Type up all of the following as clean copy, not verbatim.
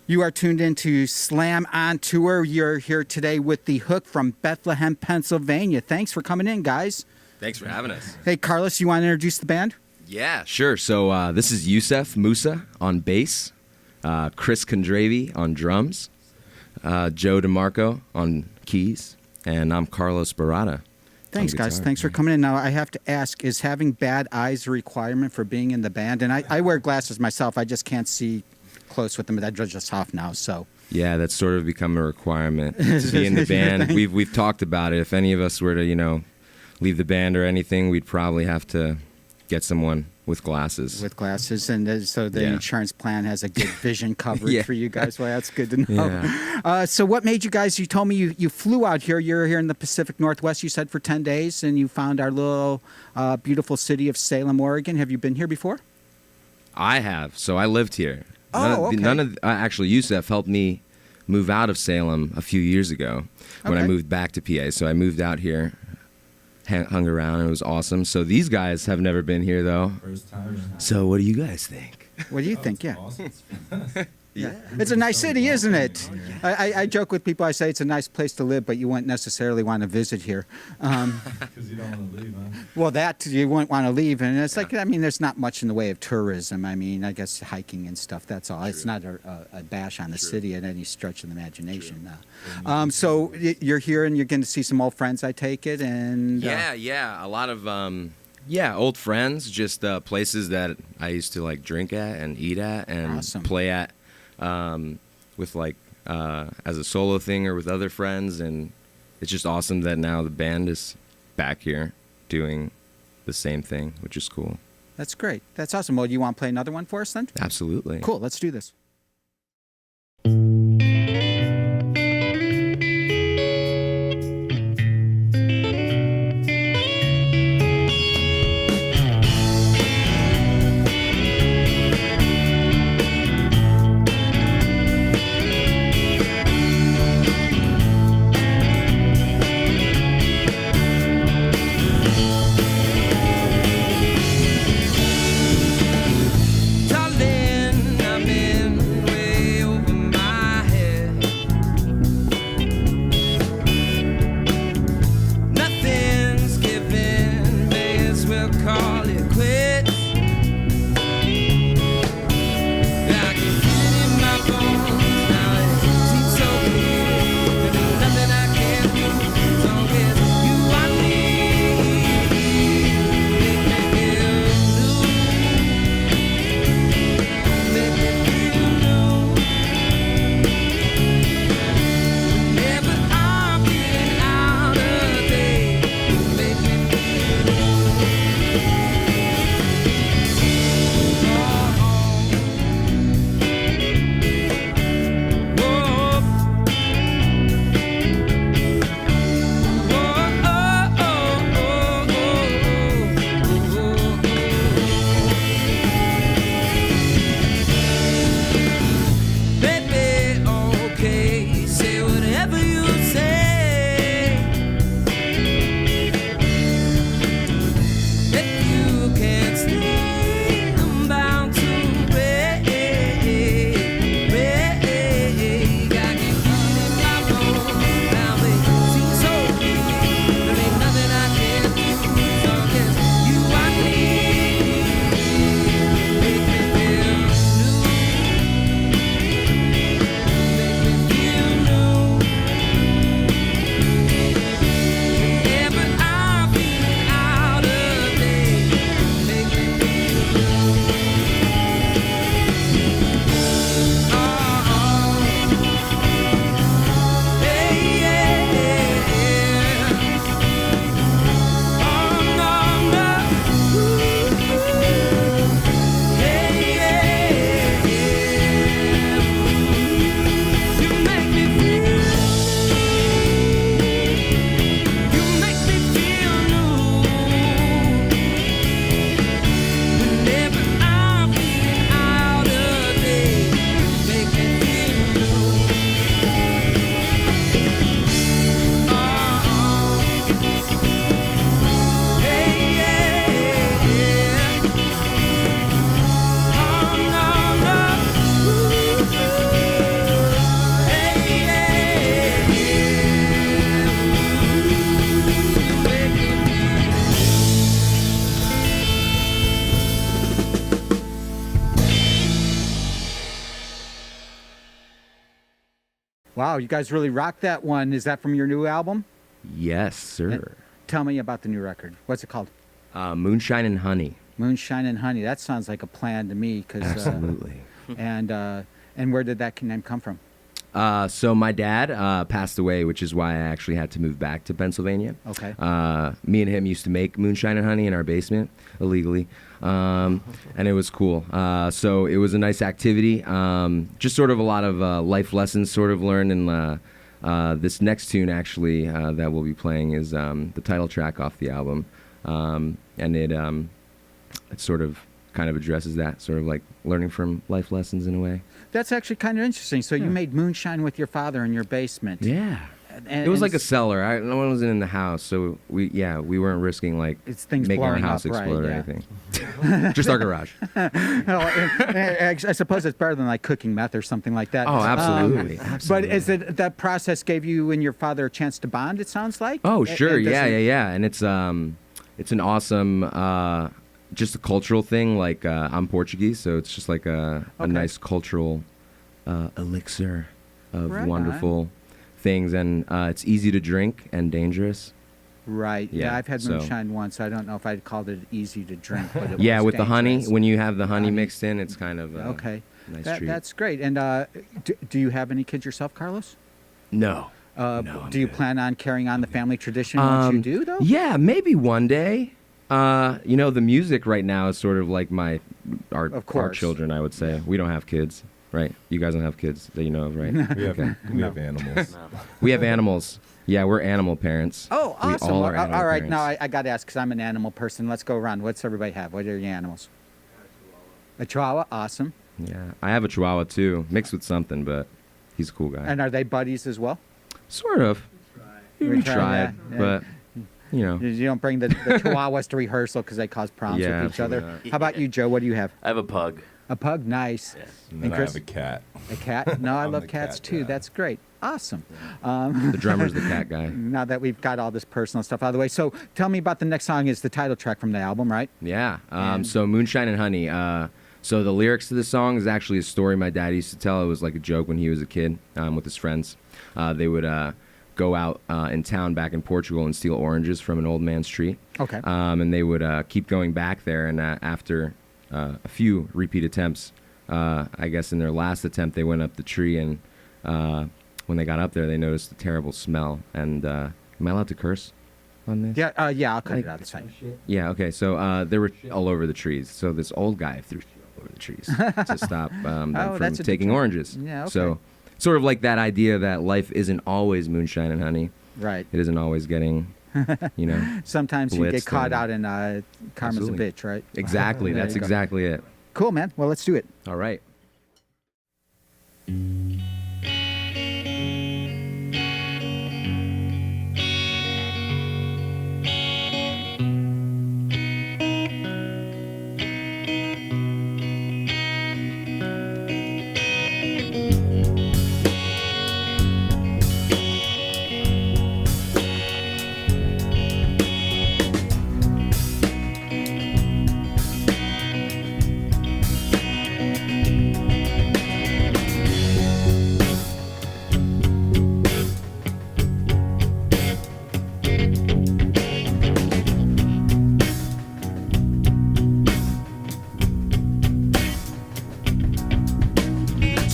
You are tuned into Slam on Tour. You're here today with The Hook from Bethlehem, Pennsylvania. Thanks for coming in, guys. Thanks for having us. Hey, Carlos, you want to introduce the band? Yeah, sure. So this is Youssef, Moussa on bass, Chris Kondravy on drums, Joe DiMarco on keys, and I'm Carlos Barata. Thanks, guys. Thanks for coming in. Now, I have to ask, is having bad eyes a requirement for being in the band? And I wear glasses myself. I just can't see close with them. They're just off now, so. Yeah, that's sort of become a requirement to be in the band. We've talked about it. If any of us were to, leave the band or anything, we'd probably have to get someone with glasses. With glasses, and so the insurance plan has a good vision coverage for you guys. Well, that's good to know. Yeah. So what made you guys, you told me you flew out here. You're here in the Pacific Northwest, you said, for 10 days, and you found our little beautiful city of Salem, Oregon. Have you been here before? I have. So I lived here. Okay. Actually, Youssef helped me move out of Salem a few years ago when I moved back to PA. So I moved out here, hung around, and it was awesome. So these guys have never been here, though. First time. So what do you guys think? What do you think? Yeah. Awesome. Yeah. It's a nice city, isn't it? I joke with people, I say it's a nice place to live, but you wouldn't necessarily want to visit here. Because you don't want to leave, huh? Well, that you wouldn't want to leave. And it's like, there's not much in the way of tourism. I guess hiking and stuff, that's all. True. It's not a bash on the city at any stretch of the imagination. So you're here and you're going to see some old friends, I take it? And Yeah. A lot of, old friends, just places that I used to drink at and eat at and play at. With as a solo thing or with other friends, and it's just awesome that now the band is back here doing the same thing, which is cool. That's great. That's awesome. Well, you want to play another one for us then? Absolutely. Cool. Let's do this. Wow, you guys really rocked that one. Is that from your new album? Yes, sir. tell me about the new record. What's it called? Moonshine and Honey. Moonshine and Honey. That sounds like a plan to me. Absolutely. And where did that name come from? So my dad passed away, which is why I actually had to move back to Pennsylvania. Okay. Me and him used to make moonshine and honey in our basement illegally, and it was cool. So it was a nice activity. Just sort of a lot of life lessons sort of learned. And this next tune actually that we'll be playing is the title track off the album, and it sort of kind of addresses that, sort of like learning from life lessons in a way. That's actually kind of interesting. So you made moonshine with your father in your basement. Yeah. It was like a cellar. No one was in the house, so we weren't risking like making our house explode or anything. Just our garage. I suppose it's better than like cooking meth or something like that. Oh, absolutely. But is it that process gave you and your father a chance to bond? It sounds like. Oh, sure. Yeah. And it's an awesome just a cultural thing. Like I'm Portuguese, so it's just like a nice cultural elixir of wonderful things, and it's easy to drink and dangerous. Right. Yeah, I've had moonshine once. I don't know if I'd called it easy to drink, but it was with dangerous. the honey. When you have the honey mixed in, it's kind of okay. Nice treat. That's great. And do you have any kids yourself, Carlos? No. Do you plan on carrying on the family tradition once you do, though? Yeah, maybe one day. The music right now is sort of like our children, I would say. We don't have kids, right? You guys don't have kids that you know of, right? We have animals. We have animals. Yeah, we're animal parents. Oh, awesome. We all are animal all right, parents. now I got to ask because I'm an animal person. Let's go around. What's everybody have? What are your animals? A Chihuahua. Awesome. Yeah, I have a Chihuahua too, mixed with something, but he's a cool guy. And are they buddies as well? Sort of. We tried, yeah. but You don't bring the Chihuahuas to rehearsal because they cause problems with each other. absolutely How about you, Joe? What do you have? I have a pug. A pug, nice. Yes. And then I Chris? have a cat. A cat? No, I I'm love the cats cat too. guy. That's great. Awesome. The drummer's the cat guy. Now that we've got all this personal stuff out of the way, so tell me about the next song. Is the title track from the album, right? Yeah. So Moonshine and Honey. So the lyrics to the song is actually a story my dad used to tell. It was like a joke when he was a kid with his friends. They would go out in town back in Portugal and steal oranges from an old man's tree. Okay. And they would keep going back there. And after a few repeat attempts, I guess in their last attempt, they went up the tree. And when they got up there, they noticed a terrible smell. And am I allowed to curse on this? Yeah, I'll cut it out. It's fine. Yeah, okay. So there were all over the trees. So this old guy threw shit all over the trees to stop them from that's a taking good- oranges. Yeah, okay. So sort of like that idea that life isn't always moonshine and honey. Right. It isn't always getting, Sometimes you get blitzed caught and- out in karma's Absolutely. a bitch, right? Exactly. There That's you go. exactly it. Cool, man. Well, let's do it. All right.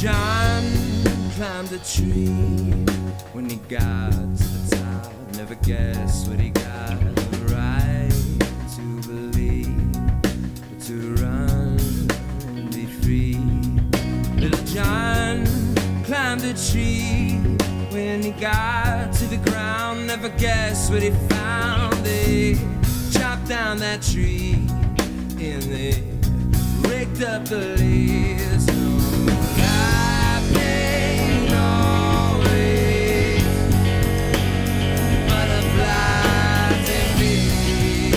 John climbed a tree when he got to the top. Never guessed what he got the right to believe, to run and be free. Little John climbed a tree when he got to the ground. Never guessed what he found. They chopped down that tree and they raked up the leaves. Life ain't always butterflies and bees.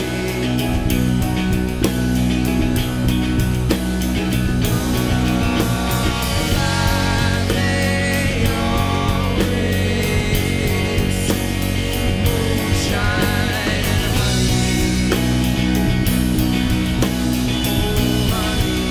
Life ain't always moonshine and honey. Oh, honey.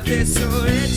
Life is so rich.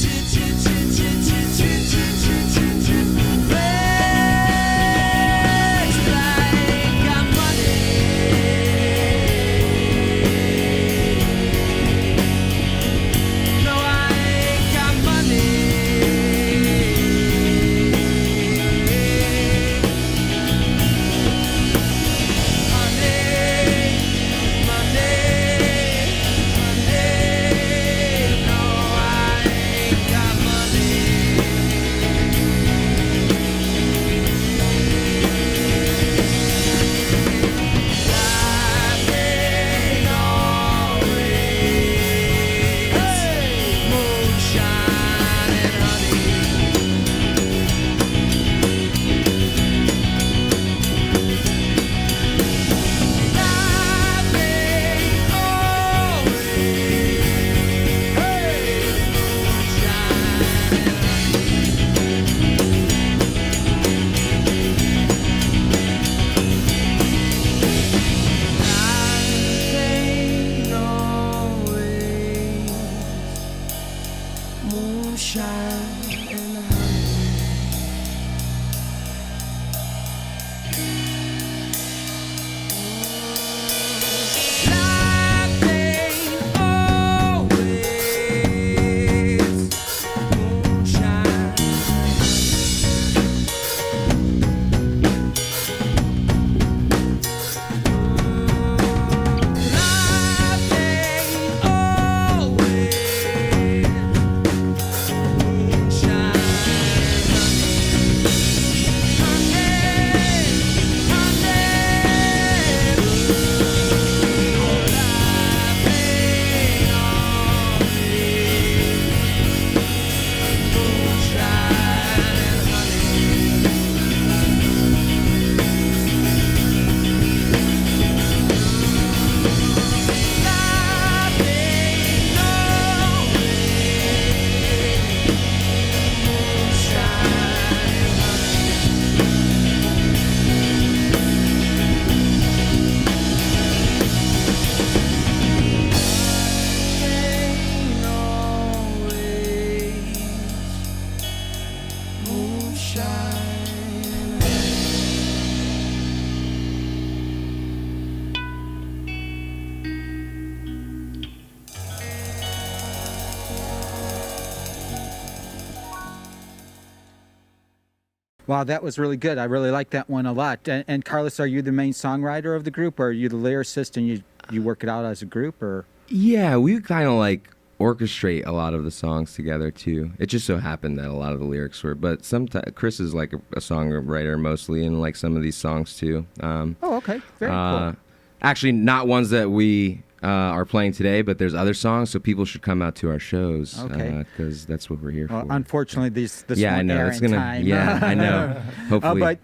Wow, that was really good. I really like that one a lot. And Carlos, are you the main songwriter of the group, or are you the lyricist and you work it out as a group, or? Yeah, we kind of like orchestrate a lot of the songs together too. It just so happened that a lot of the lyrics were, but sometimes Chris is like a songwriter mostly, and like some of these songs too. Oh, okay, very cool. Actually, not ones that we are playing today, but there's other songs, so people should come out to our shows. Okay, because that's what we're here for. Unfortunately, this yeah, won't I know air it's in gonna. time. Yeah, I know. Hopefully, but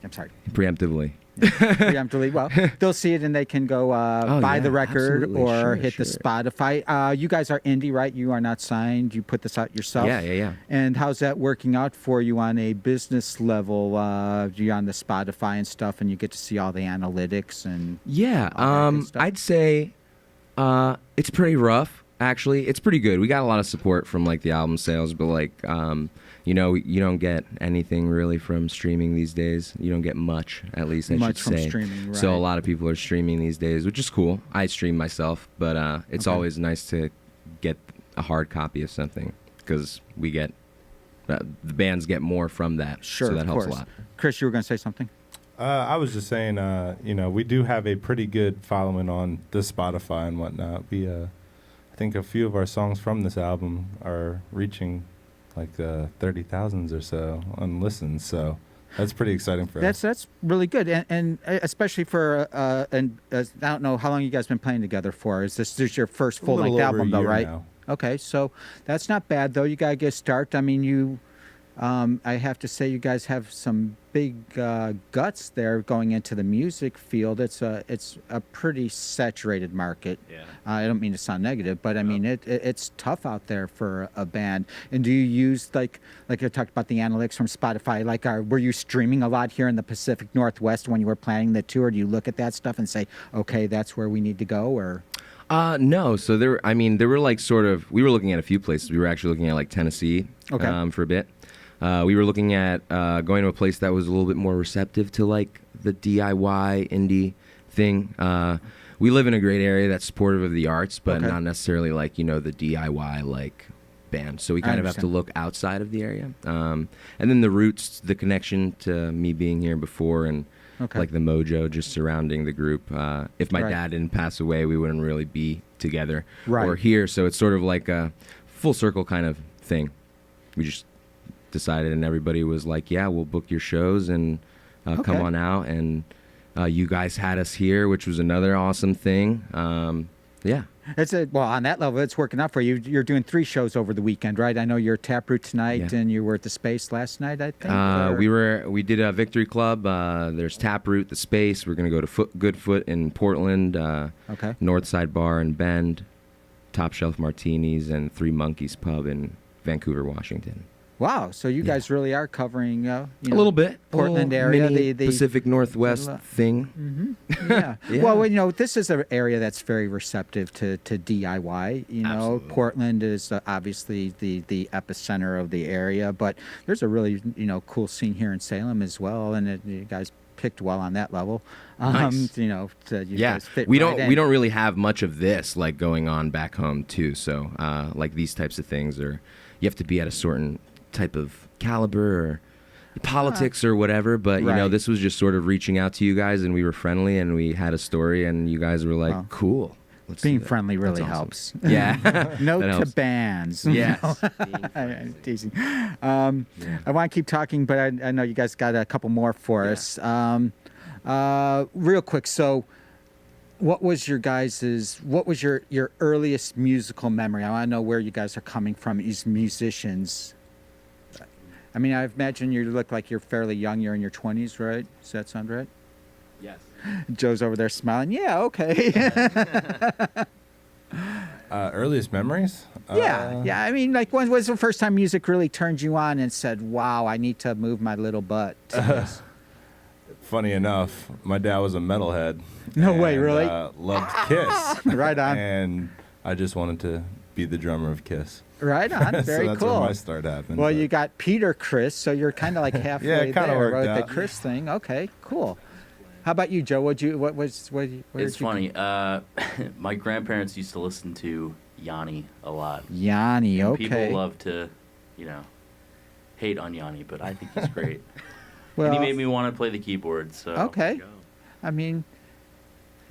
I'm sorry. Preemptively. Preemptively. Well, they'll see it and they can go buy the record absolutely. or Sure, hit the Spotify. You guys are indie, right? You are not signed. You put this out yourself. Yeah. And how's that working out for you on a business level? You're on the Spotify and stuff, and you get to see all the analytics and yeah. all that good stuff? I'd say it's pretty rough. Actually, it's pretty good. We got a lot of support from like the album sales, but like you know, you don't get anything really from streaming these days. You don't get much, at least I should from say. streaming, right. So a lot of people are streaming these days, which is cool. I stream myself, but it's always nice to get a hard copy of something because we get the bands get more from that. Sure, so that of helps course. a lot. Chris, you were going to say something? I was just saying, you know, we do have a pretty good following on the Spotify and whatnot. We, I think a few of our songs from this album are reaching like 30,000s or so on listens. So that's pretty exciting for us. That's really good, and especially for I don't know how long you guys been playing together for. Is this your first full length album though, right? Now. Okay, so that's not bad though. You gotta get a start. I mean, you I have to say you guys have some big guts there going into the music field. It's a pretty saturated market. Yeah. I don't mean to sound negative, but I mean it's tough out there for a band. And do you use like you talked about the analytics from Spotify? Like, were you streaming a lot here in the Pacific Northwest when you were planning the tour? Do you look at that stuff and say, okay, that's where we need to go, or? No. So there were like sort of, we were looking at a few places. We were actually looking at like Tennessee for a bit. We were looking at going to a place that was a little bit more receptive to like the DIY indie thing. We live in a great area that's supportive of the arts, but not necessarily like, the DIY like band. So we kind of have to look outside of the area. And then the roots, the connection to me being here before and like the mojo just surrounding the group. If my dad didn't pass away, we wouldn't really be together or here. So it's sort of like a full circle kind of thing. We just decided, and everybody was like, yeah, we'll book your shows and come on out. And you guys had us here, which was another awesome thing. Yeah. Well, on that level, it's working out for you. You're doing 3 shows over the weekend, right? I know you're at Taproot tonight, and you were at the Space last night, I think. We did a Victory Club. There's Taproot, the Space. We're gonna go to Goodfoot in Portland. Northside Bar in Bend, Top Shelf Martinis, and Three Monkeys Pub in Vancouver, Washington. Wow, so you guys really are covering a little bit Portland area, the Pacific Northwest thing. Yeah. Well, this is an area that's very receptive to DIY. Absolutely. Portland is obviously the epicenter of the area, but there's a really cool scene here in Salem as well, and you guys picked well on that level. Nice. Guys fit we right don't in. we don't really have much of this like going on back home too. So like these types of things you have to be at a certain type of caliber or politics or whatever, but this was just sort of reaching out to you guys, and we were friendly and we had a story, and you guys were like, cool. Being friendly really That's helps. Awesome. Yeah. Note to bands. Yes. I'm teasing. I want to keep talking, but I know you guys got a couple more for us. Real quick, so what was your earliest musical memory? I want to know where you guys are coming from as musicians. I mean, I imagine you look like you're fairly young. You're in your 20s, right? Does that sound right? Yes. Joe's over there smiling. Yeah, okay. Earliest memories? Yeah. I mean, like, when was the first time music really turned you on and said, wow, I need to move my little butt to this? Funny enough, my dad was a metalhead. No way, really? Loved Kiss. Right on. And I just wanted to be the drummer of Kiss. Right on. Very so that's cool. where my start happened. Well, you got Peter Chris, so you're kind of like halfway yeah, it kinda there worked with out. the Chris thing. Okay, cool. How about you, Joe? It's funny. My grandparents used to listen to Yanni a lot. Yanni, And okay. People love to, hate on Yanni, but I think he's great. Well, and he made me want to play the keyboard. So okay. I mean,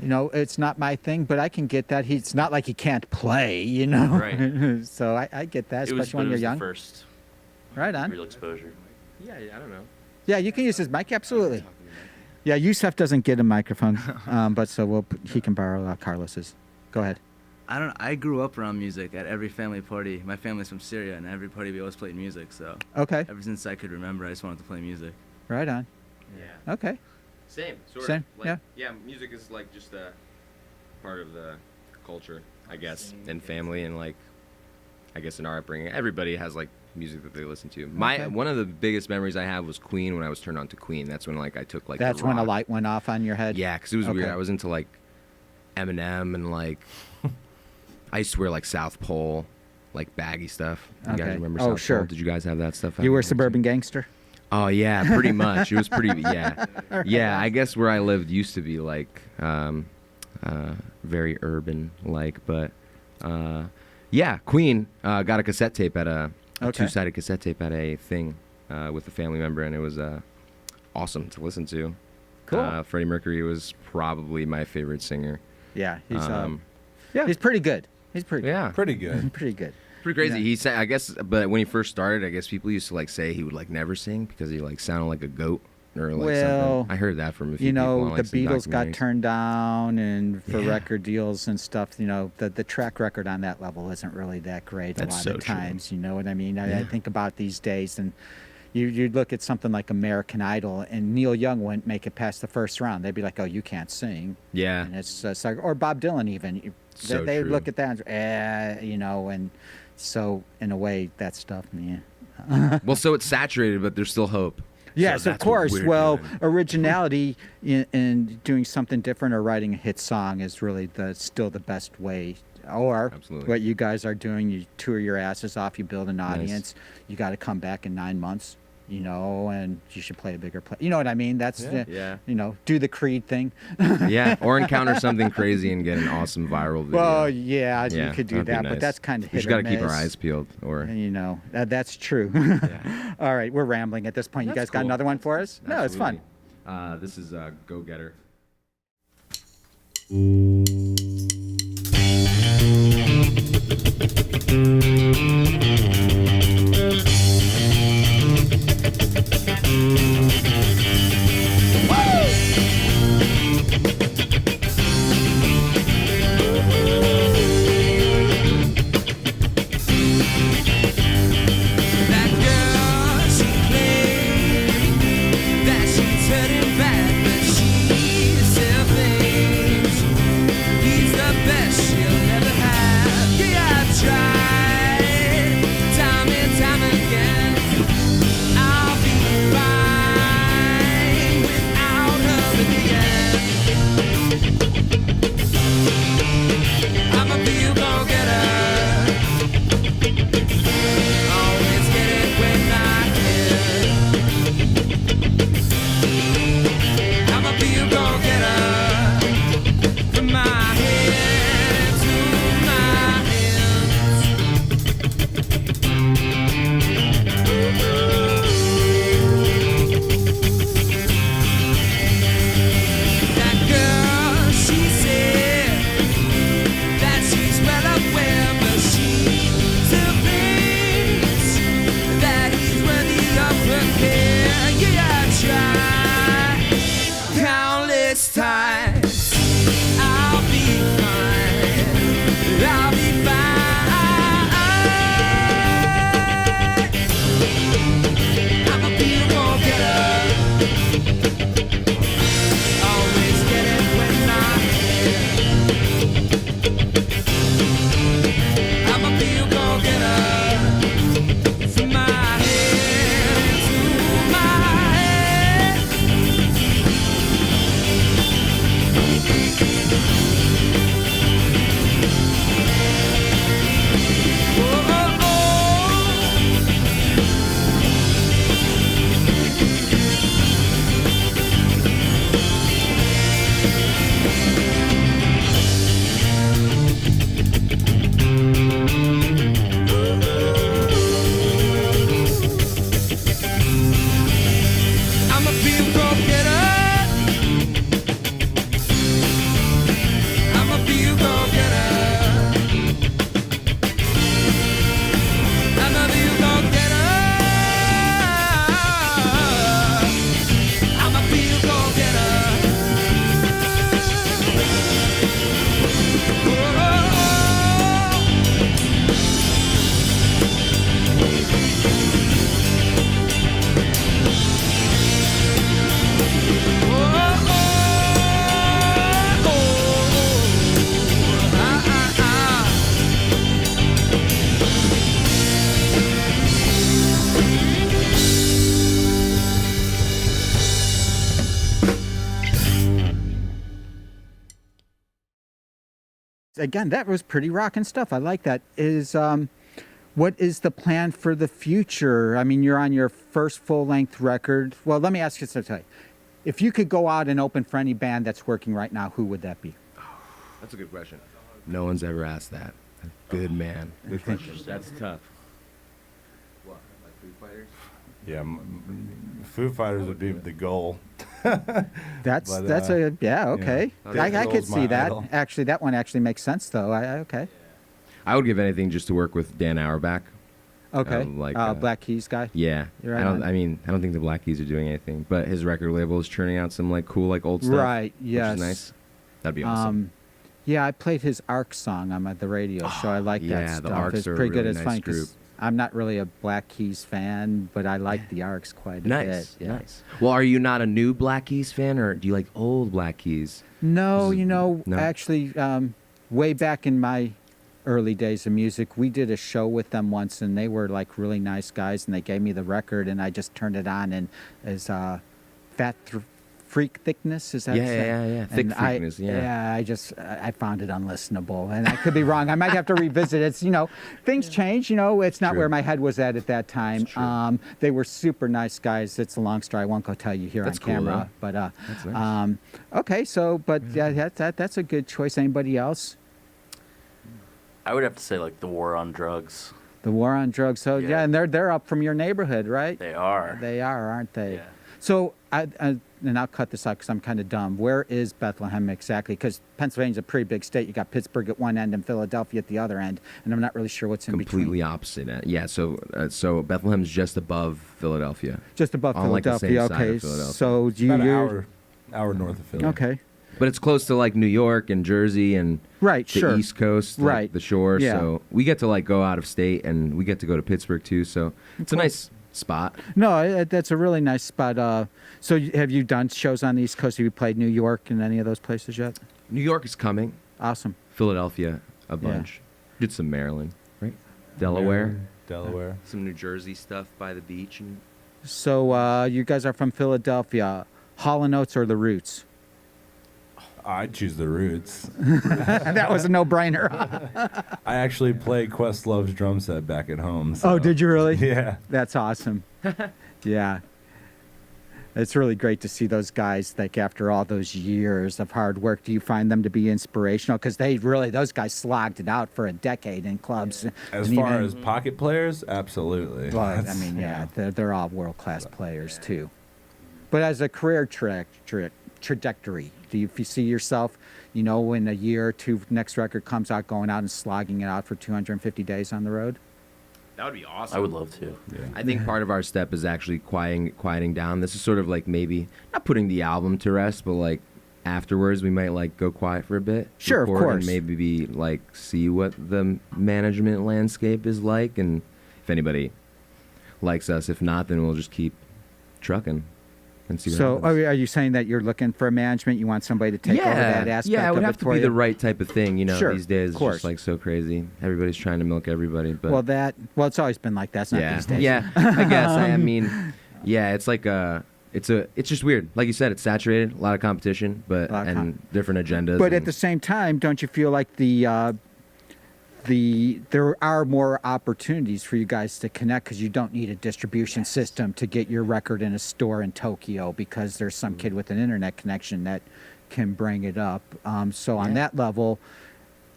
it's not my thing, but I can get that. It's not like he can't play, Right. So I get that, it was, especially when it you're was young. the first Right on. real exposure. Yeah, I don't know. Yeah, you can use his mic, absolutely. Yeah, Youssef doesn't get a microphone, but so he can borrow Carlos's. Go ahead. I grew up around music at every family party. My family's from Syria, and every party we always played music. So Okay. ever since I could remember, I just wanted to play music. Right on. Yeah. Okay. Same. Same, Yeah, music is like just a part of the culture, I guess, and family, and like, I guess in our upbringing, everybody has like music that they listen to. One of the biggest memories I have was Queen. When I was turned on to Queen, that's when like I took like. That's the when a rock. light went off on your head. Yeah, because it was weird. I was into like Eminem and like I used to wear like South Pole, like baggy stuff. You guys remember South sure. Pole? Did you guys have that stuff? You were Suburban Gangster? Oh yeah, pretty much. It was pretty yeah. I guess where I lived used to be like very urban like, but yeah, Queen got a cassette tape at a two-sided cassette tape at a thing with a family member, and it was awesome to listen to. Cool. Freddie Mercury was probably my favorite singer. Yeah, he's pretty good. He's pretty good. Yeah, Pretty good. Pretty good. pretty crazy. Yeah. He sang, I guess, but when he first started, I guess people used to like say he would like never sing because he like sounded like a goat or like Well, something. I heard that from a few You know, people on, like, the some Beatles got documentaries. turned down and for Yeah. record deals and stuff. You know, the track record on that level isn't really that great That's a lot so of true. times. You know what I mean? I Yeah. think about these days and. you'd look at something like American Idol, and Neil Young wouldn't make it past the first round. They'd be like, "Oh, you can't sing." Yeah. And it's like, or Bob Dylan even. So They true. look at that and, you know, and so in a way, that stuff, man. Well, so it's saturated, but there's still hope. Yes, So of that's what course. we're Well, doing. originality in doing something different or writing a hit song is really still the best way. Or Absolutely. what you guys are doing, you tour your asses off, you build an Nice. audience, you got to come back in 9 months, you know, and you should play a bigger play. You know what I mean? That's, Yeah. you know, do the Creed thing. Yeah, or encounter something crazy and get an awesome viral video. Well, yeah, Yeah, you could do that'd be that, but nice. that's kind of We hit just or got to keep our miss. eyes peeled. Or And, you know, that's true. yeah. All right, we're rambling at this point. You That's guys got cool. another one for us? No, it's fun. Absolutely. This is Go Getter. That girl, she claimed that she's hurting bad, but she still thinks he's the best she'll ever have. Yeah, I've tried time and time again. I'll be fine without her in the end. I'm a real go-getter. Always get it when I can. I'm a real go-getter. From my head to my hands. That girl, she said that she's well aware, but she still thinks that he's worthy of her care. Yeah, I tried countless times. I'll be fine. I'll be fine. I'm a real go-getter. Always get it when I can. I'm a real go-getter. From my head to my head. Oh, oh, oh. I'm a real go-getter. I'm a real go-getter. I'm a real go-getter. I'm a real go-getter. Again, that was pretty rocking stuff. I like that. What is the plan for the future? I mean, you're on your first full-length record. Well, let me ask you something. If you could go out and open for any band that's working right now, who would that be? That's a good question. No one's ever asked that. Good man. Good question. That's tough. What, like Foo Fighters? Yeah, Foo Fighters would be the goal. That's But, okay. yeah. I could Goal's my see that. idol. Actually, that one actually makes sense though. Okay. I would give anything just to work with Dan Auerbach. Okay. Like, Black Keys guy. Yeah. You're right on. I don't think the Black Keys are doing anything, but his record label is churning out some like cool like old stuff. Right. Yes. Which is nice. That'd be awesome. Yeah, I played his Arc song on the radio show. I like yeah, that stuff. the Arcs It's are a pretty good. really It's nice funny 'cause group. I'm not really a Black Keys fan, but I like the Arcs quite a Nice, bit. Yeah. nice. Well, are you not a new Black Keys fan, or do you like old Black Keys? No, No? actually, way back in my early days of music, we did a show with them once, and they were like really nice guys, and they gave me the record, and I just turned it on, and as Freak Thickness, is that? Yeah. Thick And Freakness, yeah. I found it unlistenable, and I could be wrong. I might have to revisit it. It's, things change. It's not True. where my head was at that time. It's true. They were super nice guys. It's a long story. I won't go tell you here That's on cool, camera. though. But That's nice. okay. So, but yeah, that's a good choice. Anybody else? I would have to say like the War on Drugs. The War on Drugs. So yeah, Yeah. and they're up from your neighborhood, right? They are. They are, aren't they? Yeah. So, and I'll cut this out because I'm kind of dumb. Where is Bethlehem exactly? Because Pennsylvania's a pretty big state. You got Pittsburgh at one end and Philadelphia at the other end, and I'm not really sure what's in Completely between. opposite. Yeah, so Bethlehem's just above Philadelphia. Just above On, like, the Philadelphia. same side Okay. of Philadelphia. So About an you're hour north of Philly. okay. But it's close to like New York and Jersey and Right. the Sure. East Coast, like, Right. the shore. Yeah. So we get to like go out of state, and we get to go to Pittsburgh too. So it's a nice spot. No, that's a really nice spot. So have you done shows on the East Coast? Have you played New York and any of those places yet? New York is coming. Awesome. Philadelphia, a bunch. Did some Maryland, right? Delaware, Delaware. some New Jersey stuff by the beach. And So you guys are from Philadelphia. Hall & Oates or The Roots? I'd choose the Roots. That was a no-brainer. I actually play Questlove's drum set back at home. So. Oh, did you really? Yeah. That's awesome. Yeah. It's really great to see those guys, like, after all those years of hard work. Do you find them to be inspirational? Because those guys slogged it out for a decade in clubs. As And far even- as pocket players, absolutely. Well, I That's- mean, yeah, they're all world-class players, too. But as a career trajectory, if you see yourself, in a year or two, next record comes out, going out and slogging it out for 250 days on the road? that would be awesome. I would love to. Yeah. I think part of our step is actually quieting down. This is sort of like maybe not putting the album to rest, but like afterwards we might like go quiet for a bit. Sure, of record, course. And maybe be like see what the management landscape is like, and if anybody likes us. If not, then we'll just keep trucking and see what So happens. are you saying that you're looking for management? You want somebody to take over that aspect yeah, it would of have it to for be you? the right type of thing. Sure, These days of it's course. just like so crazy. Everybody's trying to milk everybody. But Well, it's always been like that. It's not yeah, these days. yeah. I guess. I mean, yeah. It's like it's just weird. Like you said, it's saturated. A lot of competition, but Lot of and different agendas. But and, at the same time, don't you feel like there are more opportunities for you guys to connect because you don't need a distribution system to get your record in a store in Tokyo because there's some kid with an internet connection that can bring it up. So on that level,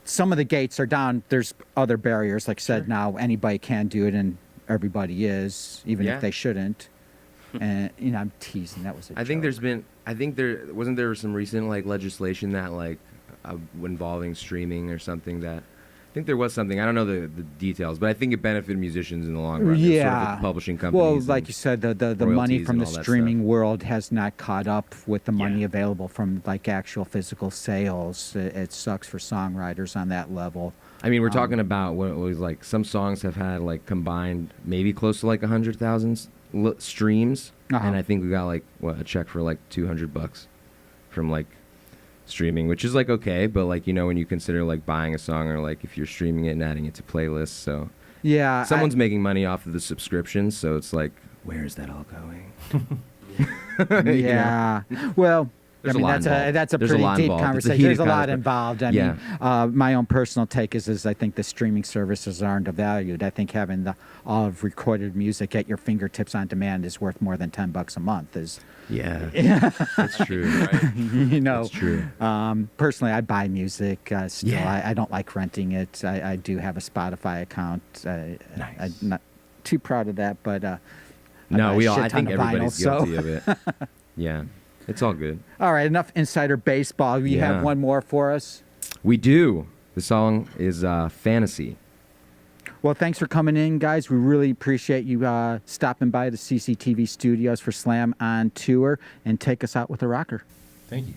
some of the gates are down. There's other barriers. Like I said, now anybody can do it, and everybody is, even Yeah. if they shouldn't. And I'm teasing. That was a I think joke. wasn't there some recent like legislation that like involving streaming or something that. I think there was something. I don't know the details, but I think it benefited musicians in the long run. They're sort of like publishing companies. Well, and like you said, the money royalties from and the all that streaming stuff. world has not caught up with the money Yeah. available from like actual physical sales. It sucks for songwriters on that level. I mean, we're talking about what it was like. Some songs have had like combined maybe close to like 100,000 streams, Uh-huh. and I think we got like a check for like $200 from like streaming, which is like okay, but like when you consider like buying a song or like if you're streaming it and adding it to playlists, so Yeah, someone's making money off of the subscriptions, so it's like where is that all going? yeah. Well, There's I a mean lot that's involved. that's a There's a pretty lot deep involved. It's a conversation. heated There's a lot conversation. involved. I Yeah. mean, my own personal take is I think the streaming services are undervalued. I think having all of recorded music at your fingertips on demand is worth more than $10 a month. Yeah, that's true. That's true. Personally, I buy music still. Yeah. I don't like renting it. I do have a Spotify account. Nice. I'm not too proud of that, but I buy No, a I shit think ton of everybody's vinyl, so- guilty of it. Yeah, it's all good. All right, enough insider baseball. You have Yeah. one more for us? We do. The song is Fantasy. Well, thanks for coming in, guys. We really appreciate you stopping by the CCTV studios for Slam on Tour and take us out with a rocker. Thank you.